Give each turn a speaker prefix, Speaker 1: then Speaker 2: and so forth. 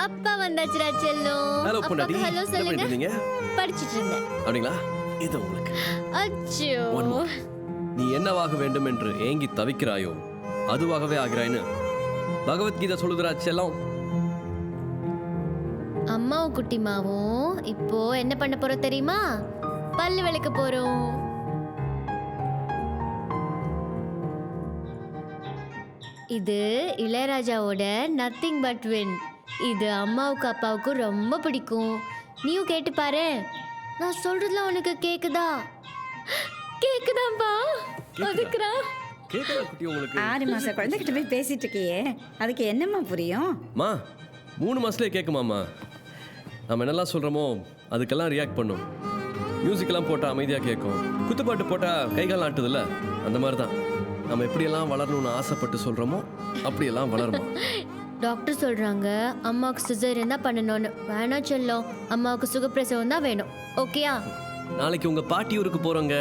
Speaker 1: அப்பா வந்தாச்சுடா செல்லம்.
Speaker 2: ஹலோ பொண்டாட்டி.
Speaker 1: ஹலோ
Speaker 2: என்ன
Speaker 1: சொல்லுங்க.
Speaker 2: பண்ணிட்டு இருந்தீங்க?
Speaker 1: படிச்சிட்டு இருந்தேன்.
Speaker 2: அப்படிங்களா? இது உங்களுக்கு.
Speaker 1: அச்சோ.
Speaker 2: One more. நீ என்னவாக வேண்டும் என்று ஏங்கி தவிக்கிறாயோ அதுவாகவே ஆகிறாய்னு பகவத்கீதை சொல்லுதுரா செல்லம்.
Speaker 1: அம்மாவும் குட்டிமாவும் இப்போ என்ன பண்ண போறோம் தெரியுமா? பல்லு விளக்க போறோம். இது இளையராஜாவோட நத்திங் பட் வின். இது அம்மாவுக்கு அப்பாவுக்கும் ரொம்ப பிடிக்கும். நீயும் கேட்டு பாரு. நான் சொல்றதுலாம் உனக்கு கேக்குதா? கேக்குதாம்பா? அதுக்குறா.
Speaker 2: கேக்குதா குட்டி உங்களுக்கு?
Speaker 3: 6 மாச குழந்தைகிட்ட போய் பேசிட்டு இருக்கியே, அதுக்கு என்னம்மா புரியும்?
Speaker 2: மா 3 மாசத்துலயே கேட்குமாம்மா. நம்ம என்னெல்லாம் சொல்கிறோமோ அதுக்கெல்லாம் ரியாக்ட் பண்ணும். மியூசிக்கெல்லாம் போட்டால் அமைதியாக கேட்கும். குத்துப்பாட்டு போட்டால் கைகால் ஆட்டுதில்ல, அந்த மாதிரி தான் நம்ம எப்படியெல்லாம் வளரணும்னு ஆசைப்பட்டு சொல்கிறோமோ அப்படியெல்லாம் வளருமா.
Speaker 1: டாக்டர் சொல்றாங்க அம்மாவுக்கு சிசேரியன் தான் பண்ணணும்னு. வேணாம் செல்லம், அம்மாவுக்கு சுகப்பிரசவம் தான் வேணும். ஓகேயா?
Speaker 2: நாளைக்கு உங்கள் பாட்டி ஊருக்கு போகிறோங்க.